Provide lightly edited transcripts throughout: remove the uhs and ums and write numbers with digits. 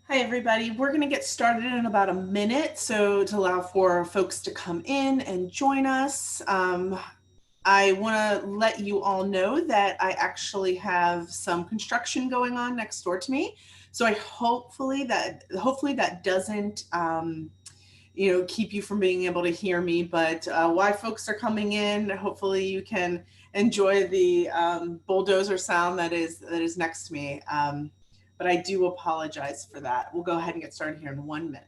Hi, everybody. We're going to get started in about a minute, so to allow for folks to come in and join us. I want to let you all know that I actually have some construction going on next door to me. So I hopefully that doesn't keep you from being able to hear me. But while folks are coming in, hopefully you can enjoy the bulldozer sound that is next to me. But I do apologize for that. We'll go ahead and get started here in 1 minute.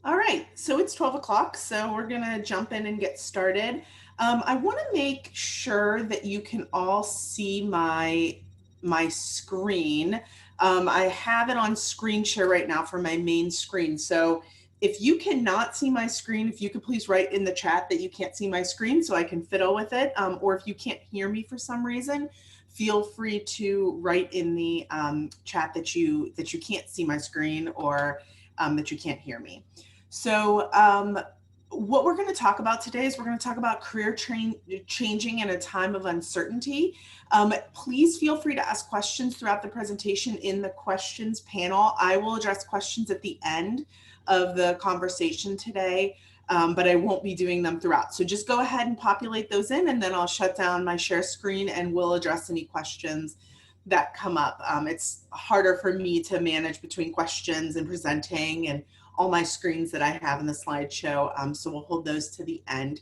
All right, so it's 12 o'clock, so we're gonna jump in and get started. I wanna make sure that you can all see my screen. I have it on screen share right now for my main screen. So if you cannot see my screen, if you could please write in the chat that you can't see my screen so I can fiddle with it. Or if you can't hear me for some reason, feel free to write in the chat that you can't see my screen or that you can't hear me. So, what we're going to talk about today is we're going to talk about changing in a time of uncertainty. Please feel free to ask questions throughout the presentation in the questions panel. I will address questions at the end of the conversation today, but I won't be doing them throughout. So just go ahead and populate those in, and then I'll shut down my share screen and we'll address any questions that come up. It's harder for me to manage between questions and presenting and all my screens that I have in the slideshow. So we'll hold those to the end.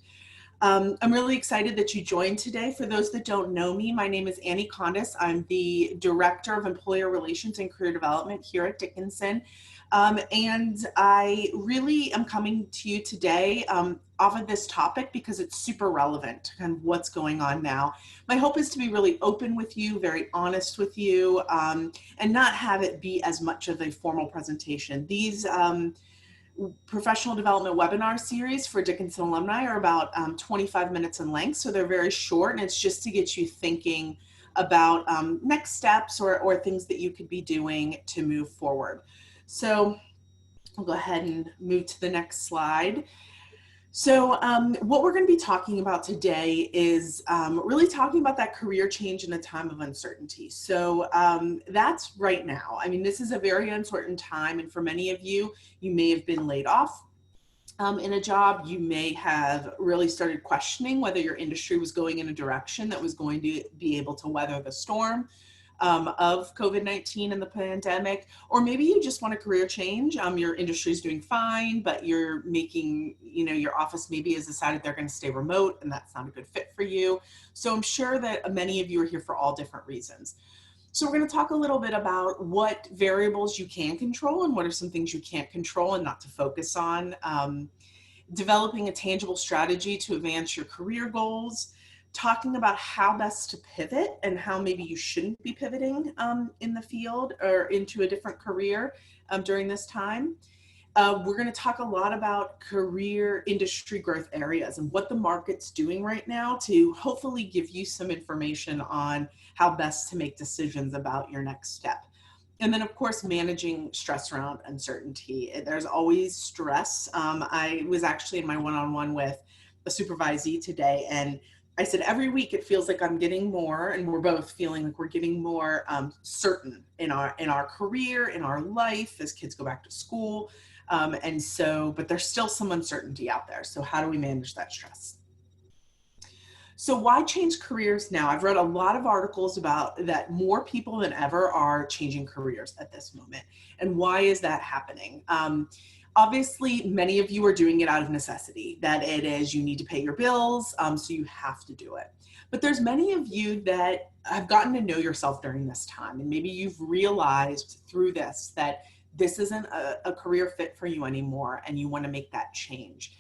I'm really excited that you joined today. For those that don't know me, my name is Annie Kondas. I'm the Director of Employer Relations and Career Development here at Dickinson. And I really am coming to you today off of this topic because it's super relevant to kind of what's going on now. My hope is to be really open with you, very honest with you, and not have it be as much of a formal presentation. These professional development webinar series for Dickinson alumni are about 25 minutes in length, so they're very short, and it's just to get you thinking about next steps or things that you could be doing to move forward. So I'll go ahead and move to the next slide. So what we're going to be talking about today is really talking about that career change in a time of uncertainty. So that's right now. I mean, this is a very uncertain time. And for many of you, you may have been laid off in a job. You may have really started questioning whether your industry was going in a direction that was going to be able to weather the storm of COVID-19 and the pandemic, or maybe you just want a career change. Your industry is doing fine, but you're making, your office maybe has decided they're going to stay remote and that's not a good fit for you. So I'm sure that many of you are here for all different reasons. So we're going to talk a little bit about what variables you can control and what are some things you can't control and not to focus on. Developing a tangible strategy to advance your career goals, talking about how best to pivot and how maybe you shouldn't be pivoting in the field or into a different career during this time. We're going to talk a lot about career industry growth areas and what the market's doing right now to hopefully give you some information on how best to make decisions about your next step. And then, of course, managing stress around uncertainty. There's always stress. I was actually in my one-on-one with a supervisee today, and I said, every week it feels like I'm getting more, and we're both feeling like we're getting more certain in our career, in our life as kids go back to school. But there's still some uncertainty out there. So how do we manage that stress? So why change careers now? I've read a lot of articles about that more people than ever are changing careers at this moment. And why is that happening? Obviously, many of you are doing it out of necessity, that it is you need to pay your bills, so you have to do it. But there's many of you that have gotten to know yourself during this time, and maybe you've realized through this that this isn't a career fit for you anymore, and you want to make that change.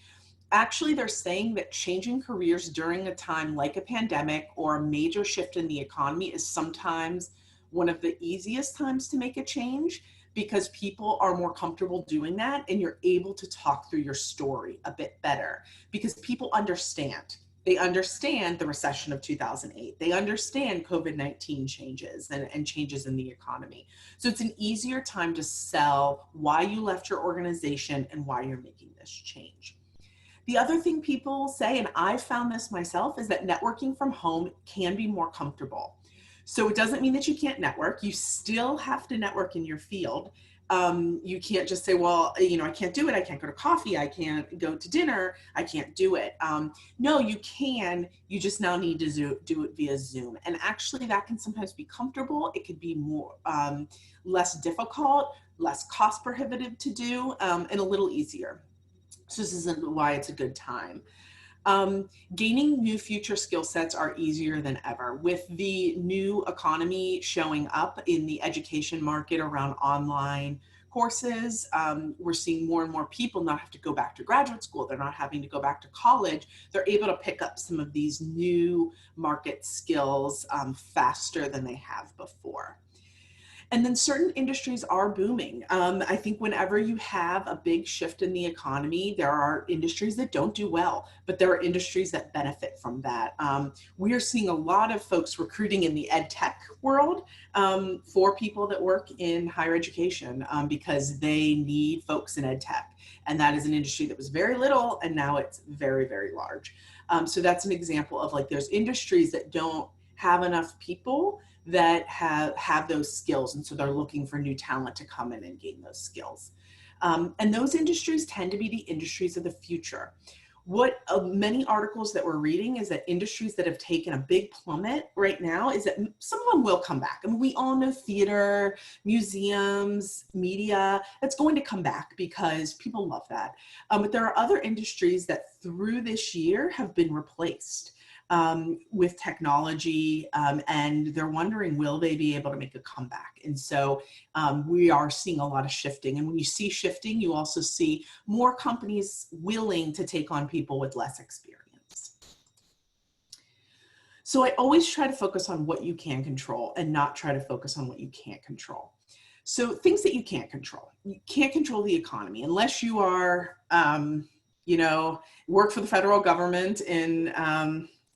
Actually, they're saying that changing careers during a time like a pandemic or a major shift in the economy is sometimes one of the easiest times to make a change, because people are more comfortable doing that and you're able to talk through your story a bit better because people understand. They understand the recession of 2008. They understand COVID-19 changes and changes in the economy. So it's an easier time to sell why you left your organization and why you're making this change. The other thing people say, and I've found this myself, is that networking from home can be more comfortable. So it doesn't mean that you can't network. You still have to network in your field. You can't just say, well, I can't do it. I can't go to coffee. I can't go to dinner. I can't do it. No, you can. You just now need to do it via Zoom. And actually that can sometimes be comfortable. It could be more, less difficult, less cost prohibitive to do, and a little easier. So this isn't why it's a good time. Gaining new future skill sets are easier than ever. With the new economy showing up in the education market around online courses, we're seeing more and more people not have to go back to graduate school. They're not having to go back to college. They're able to pick up some of these new market skills faster than they have before. And then certain industries are booming. I think whenever you have a big shift in the economy, there are industries that don't do well, but there are industries that benefit from that. We are seeing a lot of folks recruiting in the ed tech world for people that work in higher education because they need folks in ed tech. And that is an industry that was very little, and now it's very, very large. So that's an example of like, there's industries that don't have enough people that have those skills. And so they're looking for new talent to come in and gain those skills. And those industries tend to be the industries of the future. What many articles that we're reading is that industries that have taken a big plummet right now is that some of them will come back. I mean, we all know theater, museums, media, that's going to come back because people love that. But there are other industries that through this year have been replaced with technology, and they're wondering, will they be able to make a comeback? And so we are seeing a lot of shifting. And when you see shifting, you also see more companies willing to take on people with less experience. So I always try to focus on what you can control and not try to focus on what you can't control. So things that you can't control. You can't control the economy unless you are, work for the federal government in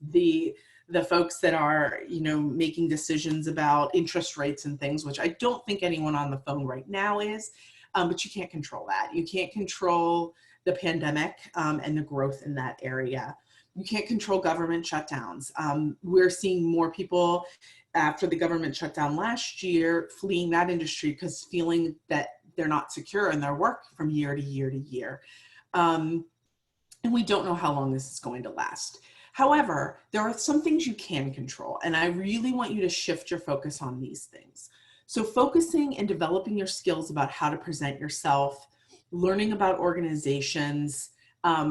the folks that are, making decisions about interest rates and things, which I don't think anyone on the phone right now is, but you can't control that. You can't control the pandemic and the growth in that area. You can't control government shutdowns. We're seeing more people after the government shutdown last year fleeing that industry because feeling that they're not secure in their work from year to year to year. And we don't know how long this is going to last. However, there are some things you can control, and I really want you to shift your focus on these things. So focusing and developing your skills about how to present yourself, learning about organizations,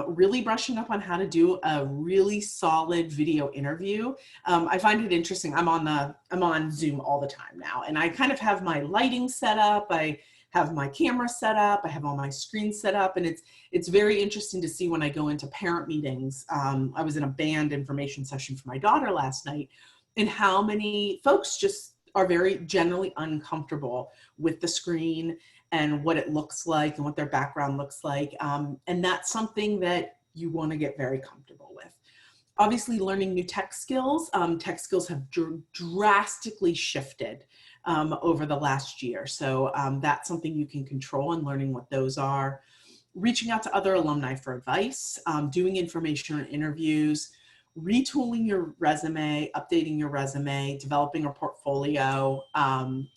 really brushing up on how to do a really solid video interview. I find it interesting. I'm on Zoom all the time now, and I kind of have my lighting set up. I have my camera set up. I have all my screens set up, and it's very interesting to see when I go into parent meetings. I was in a band information session for my daughter last night, and how many folks just are very generally uncomfortable with the screen and what it looks like and what their background looks like. And that's something that you want to get very comfortable with. Obviously, learning new tech skills. Tech skills have drastically shifted over the last year. So that's something you can control, and learning what those are. Reaching out to other alumni for advice, doing information interviews, retooling your resume, updating your resume, developing a portfolio,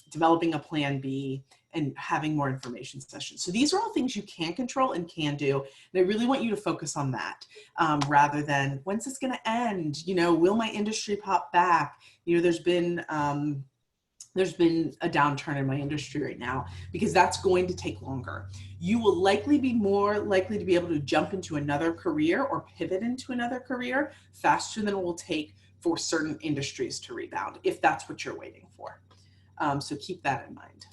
developing a plan B, and having more information sessions. So these are all things you can control and can do. And I really want you to focus on that rather than when's this gonna end? Will my industry pop back? There's been a downturn in my industry right now because that's going to take longer. You will likely be more likely to be able to jump into another career or pivot into another career faster than it will take for certain industries to rebound, if that's what you're waiting for. So keep that in mind.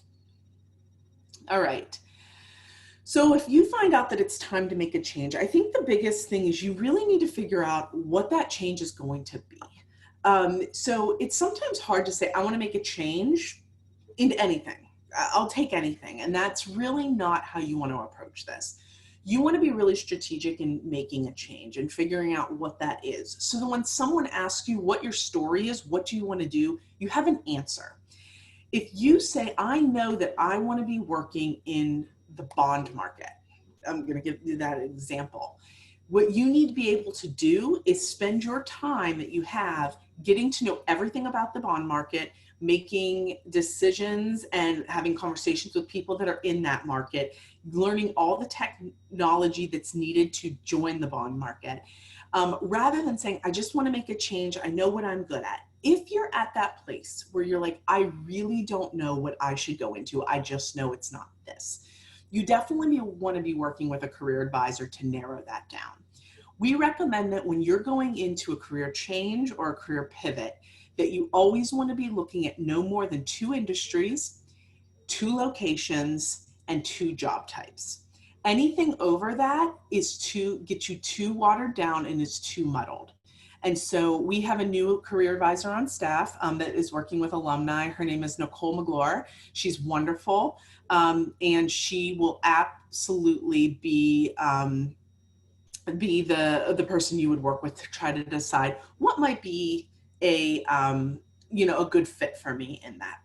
All right. So if you find out that it's time to make a change, I think the biggest thing is you really need to figure out what that change is going to be. So it's sometimes hard to say, I want to make a change into anything. I'll take anything. And that's really not how you want to approach this. You want to be really strategic in making a change and figuring out what that is. So that when someone asks you what your story is, what do you want to do, you have an answer. If you say, I know that I want to be working in the bond market, I'm going to give you that example. What you need to be able to do is spend your time that you have getting to know everything about the bond market, making decisions and having conversations with people that are in that market, learning all the technology that's needed to join the bond market, rather than saying, I just want to make a change. I know what I'm good at. If you're at that place where you're like, I really don't know what I should go into, I just know it's not this, you definitely want to be working with a career advisor to narrow that down. We recommend that when you're going into a career change or a career pivot, that you always want to be looking at no more than 2 industries, 2 locations, and 2 job types. Anything over that is get you too watered down and is too muddled. And so we have a new career advisor on staff that is working with alumni. Her name is Nicole McGlure. She's wonderful, and she will absolutely be the person you would work with to try to decide what might be a good fit for me in that.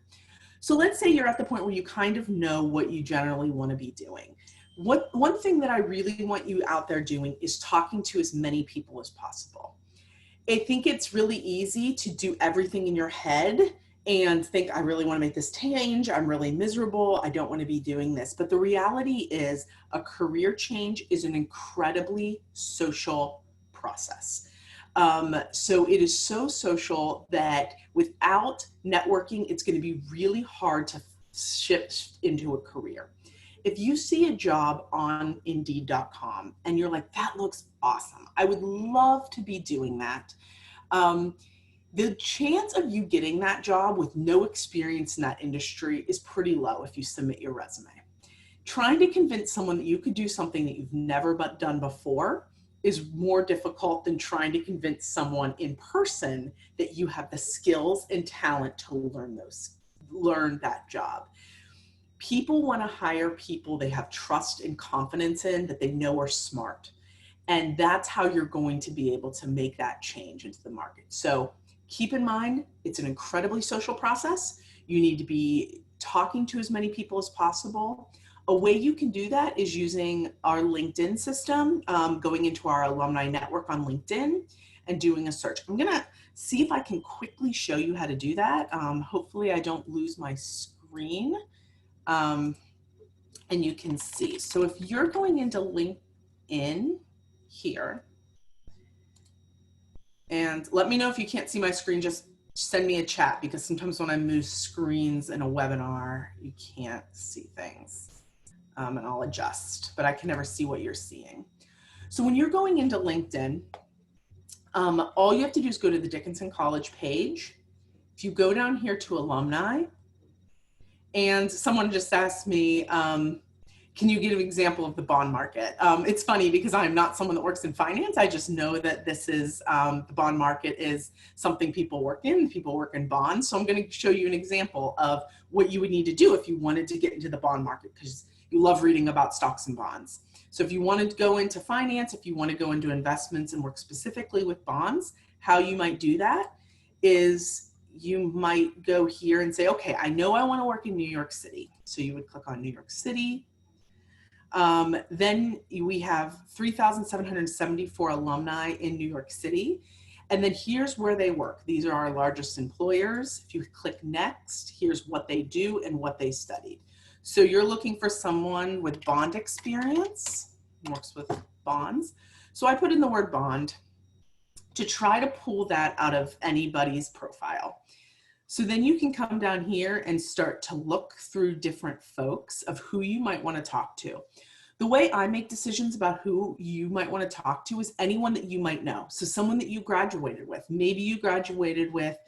So let's say you're at the point where you kind of know what you generally want to be doing. One thing that I really want you out there doing is talking to as many people as possible. I think it's really easy to do everything in your head and think, I really want to make this change. I'm really miserable. I don't want to be doing this. But the reality is a career change is an incredibly social process. So it is so social that without networking, it's going to be really hard to shift into a career. If you see a job on Indeed.com and you're like, that looks awesome, I would love to be doing that. The chance of you getting that job with no experience in that industry is pretty low if you submit your resume. Trying to convince someone that you could do something that you've never done before is more difficult than trying to convince someone in person that you have the skills and talent to learn that job. People want to hire people they have trust and confidence in, that they know are smart. And that's how you're going to be able to make that change into the market. So keep in mind, it's an incredibly social process. You need to be talking to as many people as possible. A way you can do that is using our LinkedIn system, going into our alumni network on LinkedIn and doing a search. I'm going to see if I can quickly show you how to do that. Hopefully I don't lose my screen. And you can see. So if you're going into LinkedIn here, and let me know if you can't see my screen, just send me a chat, because sometimes when I move screens in a webinar, you can't see things. And I'll adjust, but I can never see what you're seeing. So when you're going into LinkedIn, all you have to do is go to the Dickinson College page. If you go down here to alumni, and someone just asked me, can you give an example of the bond market? It's funny because I'm not someone that works in finance. I just know that this is, the bond market is something people work in. People work in bonds. So I'm going to show you an example of what you would need to do if you wanted to get into the bond market, because you love reading about stocks and bonds. So if you wanted to go into finance, if you want to go into investments and work specifically with bonds, how you might do that is you might go here and say, okay, I know I want to work in New York City. So you would click on New York City. Then we have 3,774 alumni in New York City. And then here's where they work. These are our largest employers. If you click next, here's what they do and what they studied. So you're looking for someone with bond experience, works with bonds. So I put in the word bond to try to pull that out of anybody's profile. So then you can come down here and start to look through different folks of who you might want to talk to. The way I make decisions about who you might want to talk to is anyone that you might know. So someone that you graduated with. Maybe you graduated with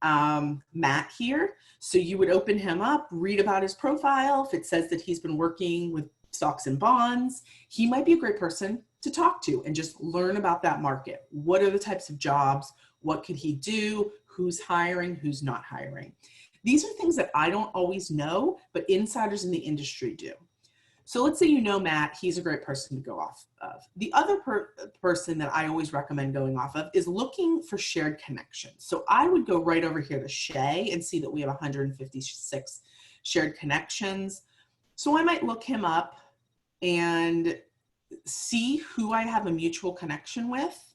Matt here. So you would open him up, read about his profile. If it says that he's been working with stocks and bonds, he might be a great person to talk to and just learn about that market. What are the types of jobs? What could he do? Who's hiring? Who's not hiring? These are things that I don't always know, but insiders in the industry do. So let's say you know Matt, he's a great person to go off of. The other person that I always recommend going off of is looking for shared connections. So I would go right over here to Shay and see that we have 156 shared connections. So I might look him up and see who I have a mutual connection with.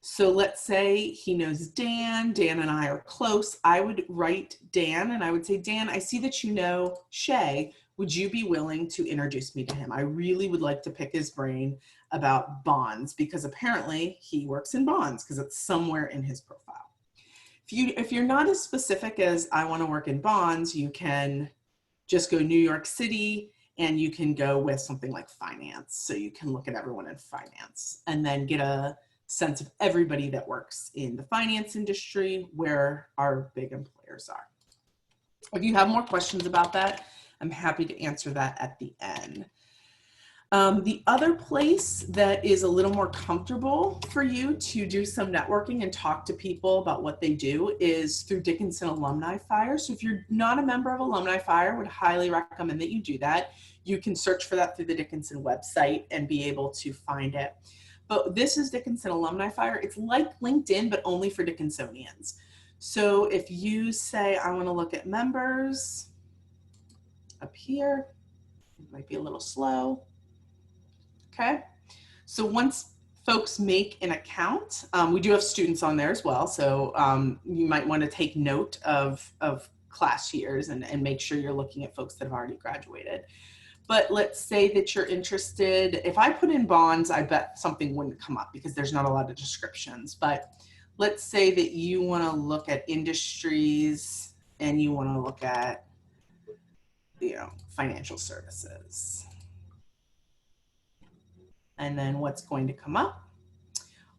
So let's say he knows Dan. Dan and I are close. I would write Dan and I would say, Dan, I see that you know Shay. Would you be willing to introduce me to him? I really would like to pick his brain about bonds because apparently he works in bonds because it's somewhere in his profile. If you're not as specific as I want to work in bonds, you can just go New York City and you can go with something like finance. So you can look at everyone in finance and then get a sense of everybody that works in the finance industry where our big employers are. If you have more questions about that, I'm happy to answer that at the end. The other place that is a little more comfortable for you to do some networking and talk to people about what they do is through Dickinson Alumni Fire. So if you're not a member of Alumni Fire, I would highly recommend that you do that. You can search for that through the Dickinson website and be able to find it. But this is Dickinson Alumni Fire. It's like LinkedIn, but only for Dickinsonians. So if you say, I want to look at members up here, it might be a little slow. Okay. So once folks make an account, we do have students on there as well. So you might want to take note of class years and make sure you're looking at folks that have already graduated. But let's say that you're interested. If I put in bonds, I bet something wouldn't come up because there's not a lot of descriptions. But let's say that you want to look at industries and you want to look at, financial services. And then what's going to come up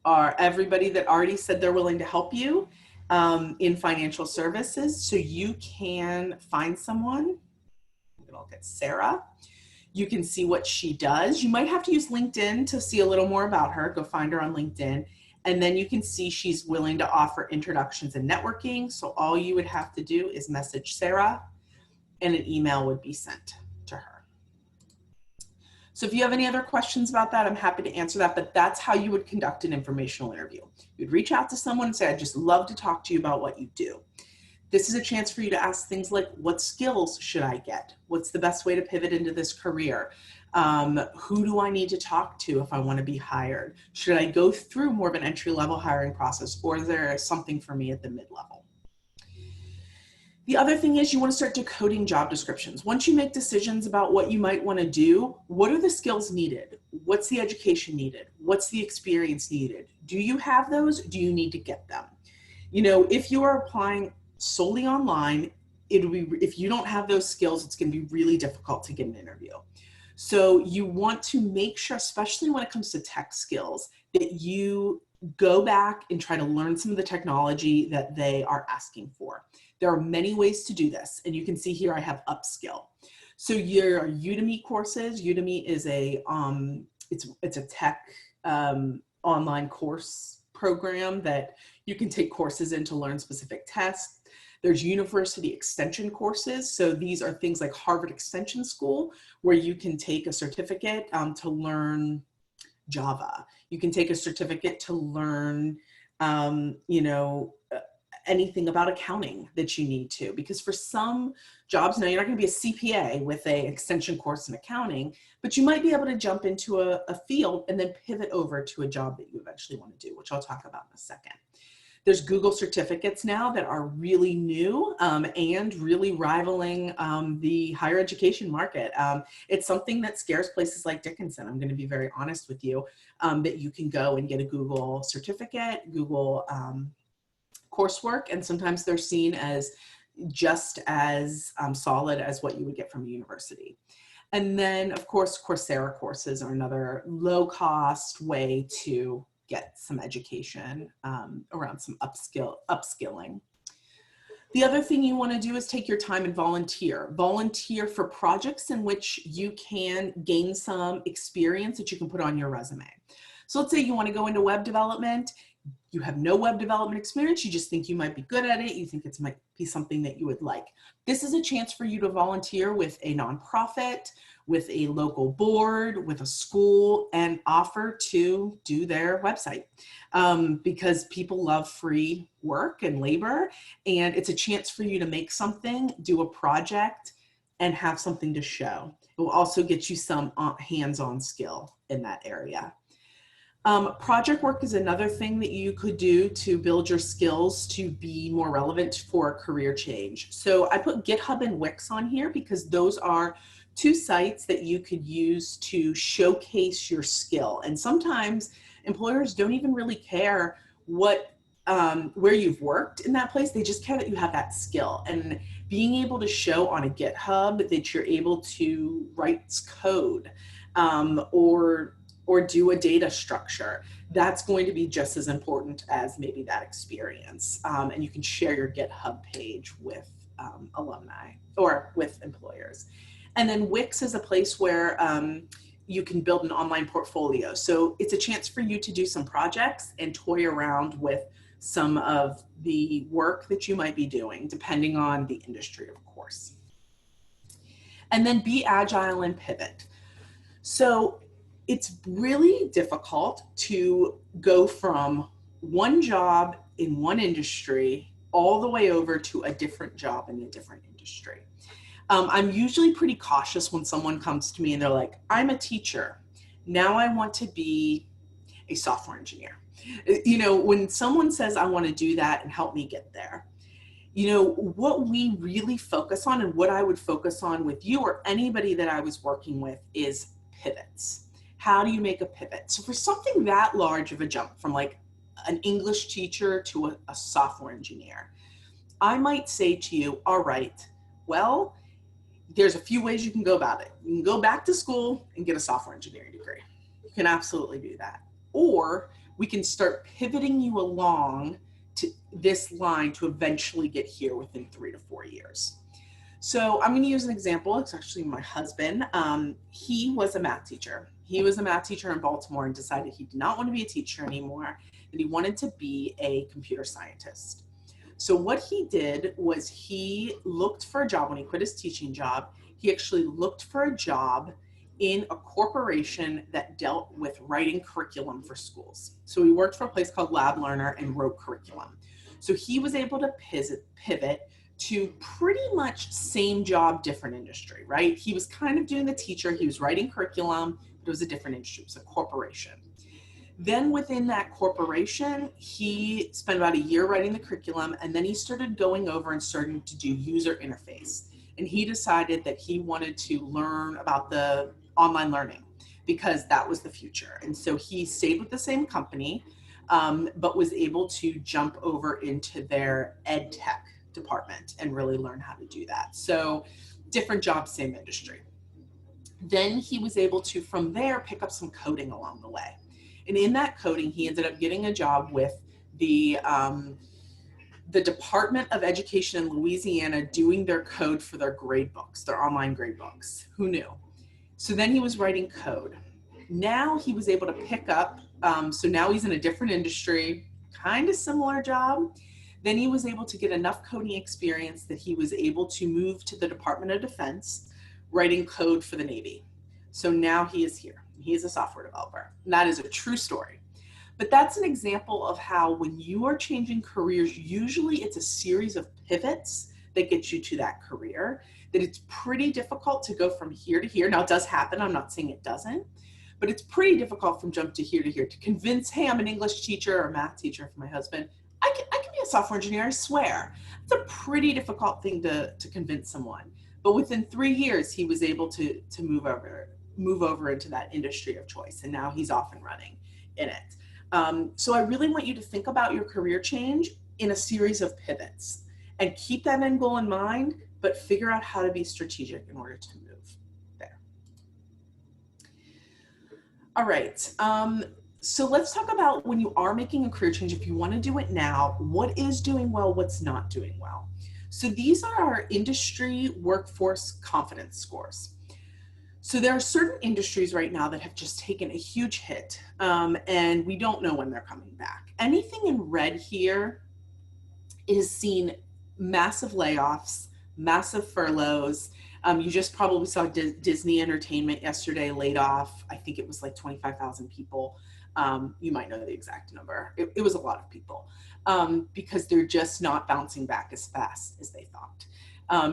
are everybody that already said they're willing to help you in financial services. So you can find someone. I'm going to look at Sarah. You can see what she does. You might have to use LinkedIn to see a little more about her. Go find her on LinkedIn. And then you can see she's willing to offer introductions and networking. So all you would have to do is message Sarah and an email would be sent to her. So if you have any other questions about that, I'm happy to answer that, but that's how you would conduct an informational interview. You'd reach out to someone and say, I'd just love to talk to you about what you do. This is a chance for you to ask things like, what skills should I get? What's the best way to pivot into this career? Who do I need to talk to if I want to be hired? Should I go through more of an entry-level hiring process, or is there something for me at the mid-level? The other thing is you want to start decoding job descriptions. Once you make decisions about what you might want to do, what are the skills needed? What's the education needed? What's the experience needed? Do you have those? Do you need to get them? If you are applying solely online, if you don't have those skills, it's going to be really difficult to get an interview. So you want to make sure, especially when it comes to tech skills, that you go back and try to learn some of the technology that they are asking for. There are many ways to do this, and you can see here I have upskill. So your Udemy courses. Udemy is it's a tech online course program that you can take courses in to learn specific tests. There's university extension courses. So these are things like Harvard Extension School, where you can take a certificate to learn Java. You can take a certificate to learn, anything about accounting that you need to, because for some jobs, now you're not going to be a CPA with an extension course in accounting, but you might be able to jump into a field and then pivot over to a job that you eventually want to do, which I'll talk about in a second. There's Google certificates now that are really new and really rivaling the higher education market. It's something that scares places like Dickinson. I'm going to be very honest with you, that you can go and get a Google certificate, Google coursework, and sometimes they're seen as just as solid as what you would get from a university. And then, of course, Coursera courses are another low-cost way to get some education around some upskilling. The other thing you want to do is take your time and volunteer. Volunteer for projects in which you can gain some experience that you can put on your resume. So let's say you want to go into web development. you have no web development experience, you just think you might be good at it, you think it might be something that you would like. This is a chance for you to volunteer with a nonprofit, with a local board, with a school, and offer to do their website, because people love free work and labor, and it's a chance for you to make something, do a project, and have something to show. It will also get you some hands-on skill in that area. Project work is another thing that you could do to build your skills to be more relevant for a career change. So I put GitHub and Wix on here because those are two sites that you could use to showcase your skill. And sometimes employers don't even really care where you've worked in that place. They just care that you have that skill. And being able to show on a GitHub that you're able to write code, or do a data structure, that's going to be just as important as maybe that experience. And you can share your GitHub page with alumni or with employers. And then Wix is a place where you can build an online portfolio. So it's a chance for you to do some projects and toy around with some of the work that you might be doing, depending on the industry, of course. And then be agile and pivot. So it's really difficult to go from one job in one industry all the way over to a different job in a different industry. I'm usually pretty cautious when someone comes to me and they're like, I'm a teacher. Now I want to be a software engineer. You know, when someone says, I want to do that and help me get there, you know, what we really focus on and what I would focus on with you or anybody that I was working with is pivots. How do you make a pivot? So for something that large of a jump from like an English teacher to a software engineer, I might say to you, all right, well, there's a few ways you can go about it. You can go back to school and get a software engineering degree. You can absolutely do that. Or we can start pivoting you along to this line to eventually get here within 3 to 4 years. So I'm going to use an example. It's actually my husband. He was a math teacher. He was a math teacher in Baltimore and decided he did not want to be a teacher anymore, that he wanted to be a computer scientist. So what he did was he looked for a job when he quit his teaching job. He actually looked for a job in a corporation that dealt with writing curriculum for schools. So he worked for a place called Lab Learner and wrote curriculum. So he was able to pivot to pretty much same job, different industry, right? He was kind of doing the teacher, he was writing curriculum, but it was a different industry, it was a corporation. Then within that corporation, he spent about a year writing the curriculum, and then he started going over and starting to do user interface. And he decided that he wanted to learn about the online learning because that was the future. And so he stayed with the same company, but was able to jump over into their ed tech department and really learn how to do that. So different job, same industry. Then he was able to, from there, pick up some coding along the way. And in that coding, he ended up getting a job with the Department of Education in Louisiana doing their code for their grade books, their online grade books. Who knew? So then he was writing code. Now he was able to pick up, so now he's in a different industry, kind of similar job. Then he was able to get enough coding experience that he was able to move to the Department of Defense, writing code for the Navy. So now he is here. He is a software developer. And that is a true story. But that's an example of how when you are changing careers, usually it's a series of pivots that get you to that career, that it's pretty difficult to go from here to here. Now it does happen, I'm not saying it doesn't, but it's pretty difficult from jump to here to convince, hey, I'm an English teacher or math teacher for my husband. I can be a software engineer, I swear. It's a pretty difficult thing to convince someone. But within 3 years, he was able to move over into that industry of choice. And now he's off and running in it. So I really want you to think about your career change in a series of pivots and keep that end goal in mind, but figure out how to be strategic in order to move there. All right. So let's talk about when you are making a career change, if you want to do it now, what is doing well, what's not doing well. So these are our industry workforce confidence scores. So there are certain industries right now that have just taken a huge hit, and we don't know when they're coming back. Anything in red here is seen massive layoffs, massive furloughs. You just probably saw Disney Entertainment yesterday laid off, I think it was like 25,000 people. You might know the exact number. It was a lot of people, because they're just not bouncing back as fast as they thought.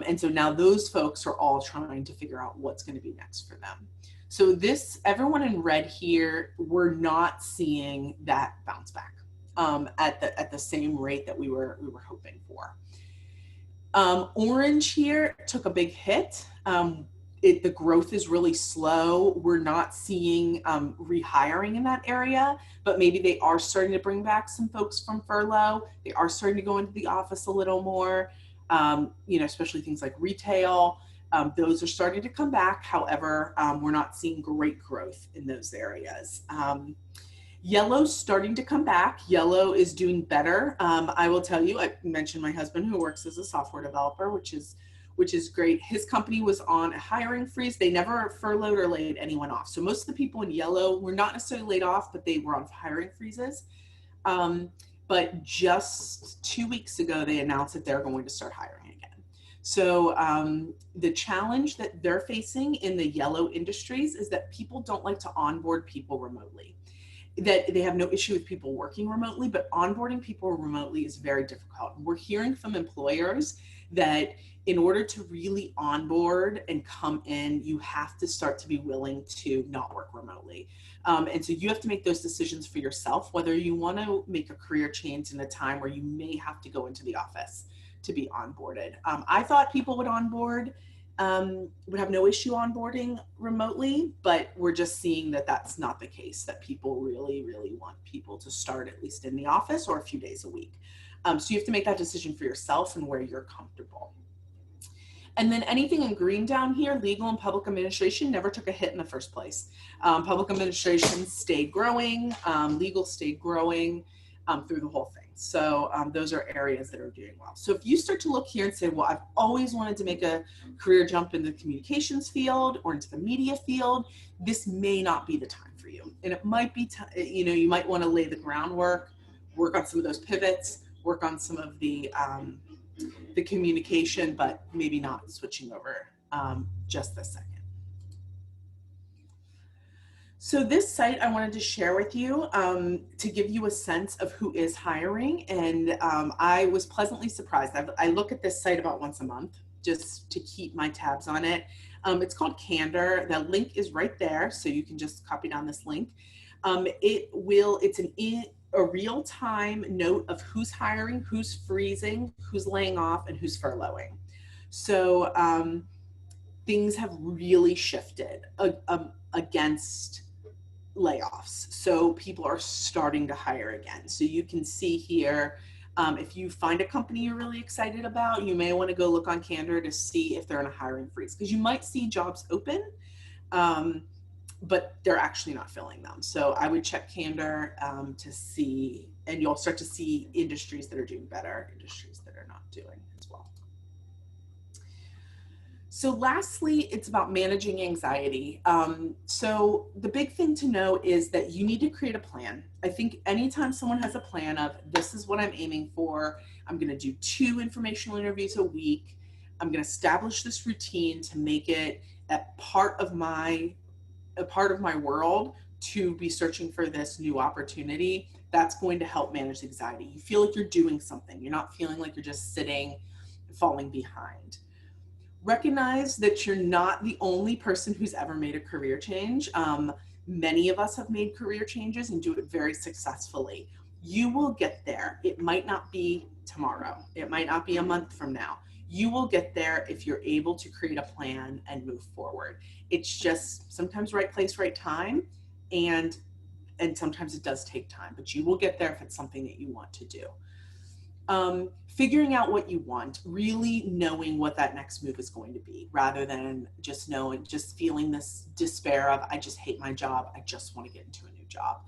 And so now those folks are all trying to figure out what's going to be next for them. So everyone in red here, we're not seeing that bounce back at the same rate that we were hoping for. Orange here took a big hit. The growth is really slow. We're not seeing rehiring in that area, but maybe they are starting to bring back some folks from furlough. They are starting to go into the office a little more, especially things like retail. Those are starting to come back. However, we're not seeing great growth in those areas. Yellow's starting to come back. Yellow is doing better. I will tell you, I mentioned my husband who works as a software developer, which is great. His company was on a hiring freeze. They never furloughed or laid anyone off. So most of the people in yellow were not necessarily laid off, but they were on hiring freezes. But just 2 weeks ago, they announced that they're going to start hiring again. So the challenge that they're facing in the yellow industries is that people don't like to onboard people remotely. That they have no issue with people working remotely, but onboarding people remotely is very difficult. We're hearing from employers that in order to really onboard and come in, you have to start to be willing to not work remotely. And so you have to make those decisions for yourself, whether you want to make a career change in a time where you may have to go into the office to be onboarded. I thought people would onboard, would have no issue onboarding remotely, but we're just seeing that that's not the case, that people really, really want people to start at least in the office or a few days a week. So you have to make that decision for yourself and where you're comfortable. And then anything in green down here, legal and public administration, never took a hit in the first place. Public administration stayed growing, legal stayed growing through the whole thing. So those are areas that are doing well. So if you start to look here and say, well, I've always wanted to make a career jump into the communications field or into the media field, this may not be the time for you. And it might be, you might want to lay the groundwork, work on some of those pivots, work on some of the communication, but maybe not switching over just this second. So this site I wanted to share with you to give you a sense of who is hiring, and I was pleasantly surprised. I look at this site about once a month just to keep my tabs on it. It's called Candor. The link is right there, so you can just copy down this link. It's a real-time note of who's hiring, who's freezing, who's laying off, and who's furloughing. So things have really shifted against layoffs. So people are starting to hire again. So you can see here, if you find a company you're really excited about, you may want to go look on Candor to see if they're in a hiring freeze, because you might see jobs open, but they're actually not filling them. So I would check Candor to see, and you'll start to see industries that are doing better, industries that are not doing as well. So lastly, it's about managing anxiety. So the big thing to know is that you need to create a plan. I think anytime someone has a plan of, this is what I'm aiming for, I'm going to do 2 informational interviews a week, I'm going to establish this routine to make it a part of my world to be searching for this new opportunity, that's going to help manage anxiety. You feel like you're doing something. You're not feeling like you're just sitting, falling behind. Recognize that you're not the only person who's ever made a career change. Many of us have made career changes and do it very successfully. You will get there. It might not be tomorrow. It might not be a month from now. You will get there if you're able to create a plan and move forward. It's just sometimes right place, right time, and sometimes it does take time, but you will get there if it's something that you want to do. Figuring out what you want, really knowing what that next move is going to be, rather than just feeling this despair of, I just hate my job, I just want to get into a new job.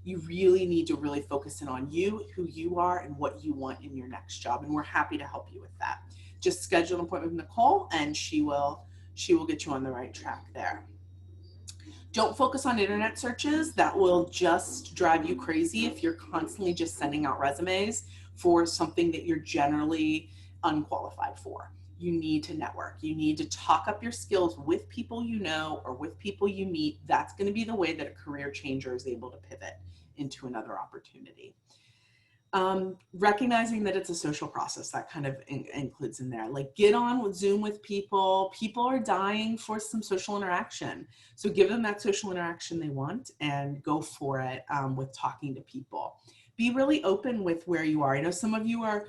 You really need to really focus in on you, who you are, and what you want in your next job. And we're happy to help you with that. Just schedule an appointment with Nicole and she will she will get you on the right track there. Don't focus on internet searches. That will just drive you crazy if you're constantly just sending out resumes for something that you're generally unqualified for. You need to network. You need to talk up your skills with people you know or with people you meet. That's going to be the way that a career changer is able to pivot into another opportunity. Recognizing that it's a social process, that kind of includes in there. Like, get on with Zoom with people. People are dying for some social interaction. So give them that social interaction they want and go for it with talking to people. Be really open with where you are. I know some of you are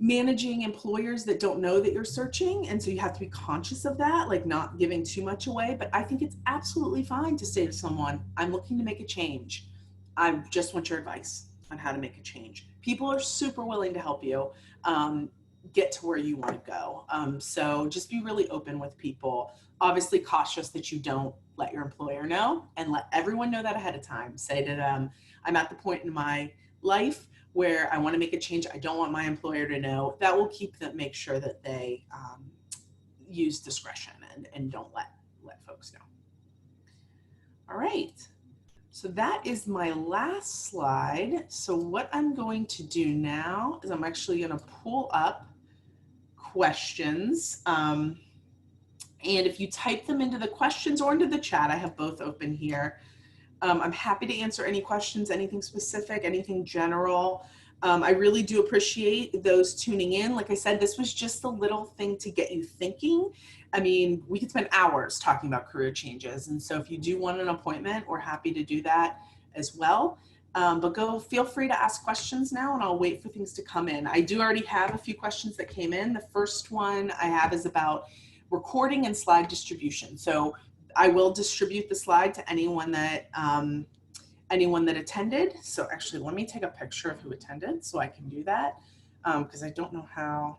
managing employers that don't know that you're searching, and so you have to be conscious of that, like not giving too much away. But I think it's absolutely fine to say to someone, I'm looking to make a change. I just want your advice on how to make a change. People are super willing to help you get to where you want to go. So just be really open with people. Obviously cautious that you don't let your employer know, and let everyone know that ahead of time. Say to them, I'm at the point in my life where I want to make a change. I don't want my employer to know. That will keep them, make sure that they use discretion and don't let folks know. All right. So that is my last slide. So what I'm going to do now is I'm actually going to pull up questions. And if you type them into the questions or into the chat, I have both open here. I'm happy to answer any questions, anything specific, anything general. I really do appreciate those tuning in. Like I said, this was just a little thing to get you thinking. I mean, we could spend hours talking about career changes. And so if you do want an appointment, we're happy to do that as well. But feel free to ask questions now, and I'll wait for things to come in. I do already have a few questions that came in. The first one I have is about recording and slide distribution. So I will distribute the slide to anyone that attended. So actually, let me take a picture of who attended so I can do that, because I don't know how.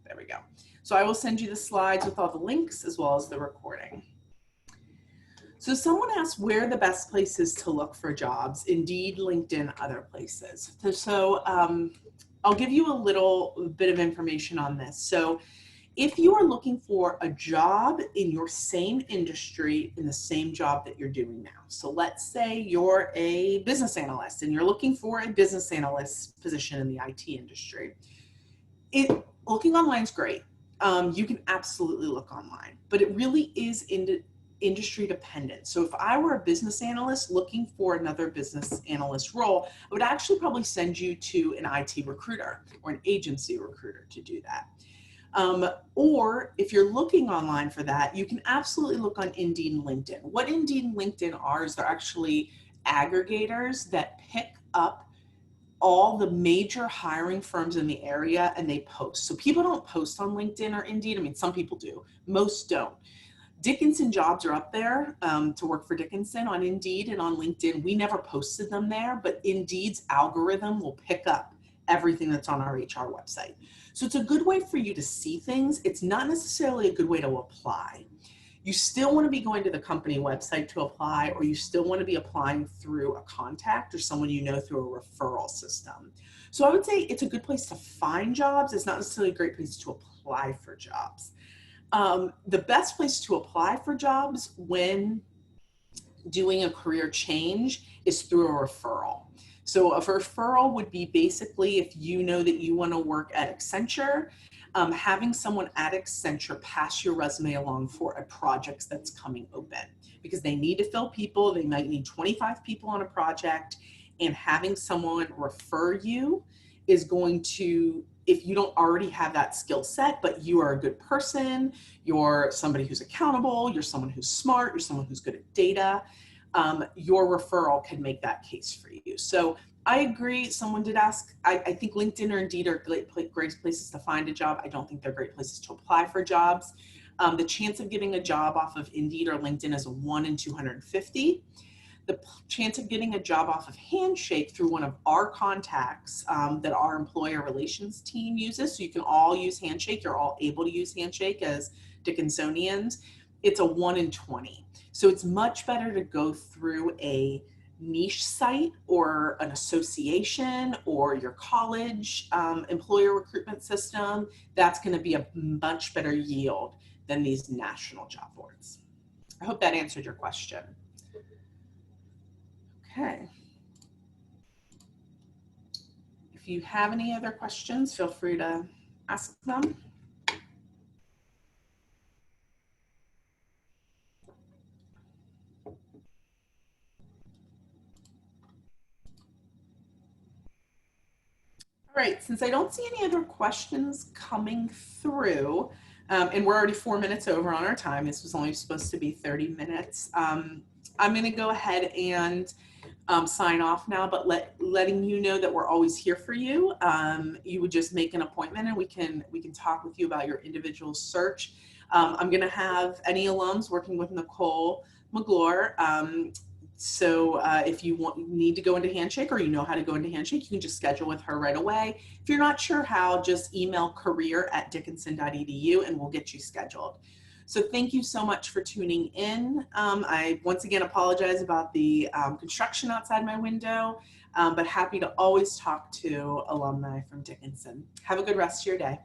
There we go. So I will send you the slides with all the links as well as the recording. So someone asked where the best places to look for jobs: Indeed, LinkedIn, other places. So I'll give you a little bit of information on this. So if you are looking for a job in your same industry, in the same job that you're doing now. So let's say you're a business analyst and you're looking for a business analyst position in the IT industry. Looking online is great. You can absolutely look online, but it really is industry dependent. So if I were a business analyst looking for another business analyst role, I would actually probably send you to an IT recruiter or an agency recruiter to do that. Or if you're looking online for that, you can absolutely look on Indeed and LinkedIn. What Indeed and LinkedIn are is they're actually aggregators that pick up all the major hiring firms in the area and they post. So people don't post on LinkedIn or Indeed. I mean, some people do, most don't. Dickinson jobs are up there to work for Dickinson on Indeed and on LinkedIn. We never posted them there, but Indeed's algorithm will pick up everything that's on our HR website. So it's a good way for you to see things. It's not necessarily a good way to apply. You still want to be going to the company website to apply, or you still want to be applying through a contact or someone you know through a referral system. So I would say it's a good place to find jobs. It's not necessarily a great place to apply for jobs. The best place to apply for jobs when doing a career change is through a referral. So a referral would be basically if you know that you want to work at Accenture, having someone at Accenture pass your resume along for a project that's coming open, because they need to fill people. They might need 25 people on a project, and having someone refer you is going to, if you don't already have that skill set, but you are a good person, you're somebody who's accountable, you're someone who's smart, you're someone who's good at data, your referral can make that case for you. So I agree. Someone did ask, I think LinkedIn or Indeed are great places to find a job. I don't think they're great places to apply for jobs. The chance of getting a job off of Indeed or LinkedIn is 1 in 250. The chance of getting a job off of Handshake through one of our contacts that our employer relations team uses, so you can all use Handshake, you're all able to use Handshake as Dickinsonians, it's a 1 in 20. So it's much better to go through a niche site or an association or your college employer recruitment system. That's going to be a much better yield than these national job boards. I hope that answered your question. Okay. If you have any other questions, feel free to ask them. All right, since I don't see any other questions coming through, and we're already 4 minutes over on our time, this was only supposed to be 30 minutes, I'm going to go ahead and sign off now, but letting you know that we're always here for you. You would just make an appointment and we can talk with you about your individual search. I'm going to have any alums working with Nicole McGlure. So if you need to go into Handshake, or you know how to go into Handshake, you can just schedule with her right away. If you're not sure how, just email career@dickinson.edu and we'll get you scheduled. So thank you so much for tuning in. I once again apologize about the construction outside my window, but happy to always talk to alumni from Dickinson. Have a good rest of your day.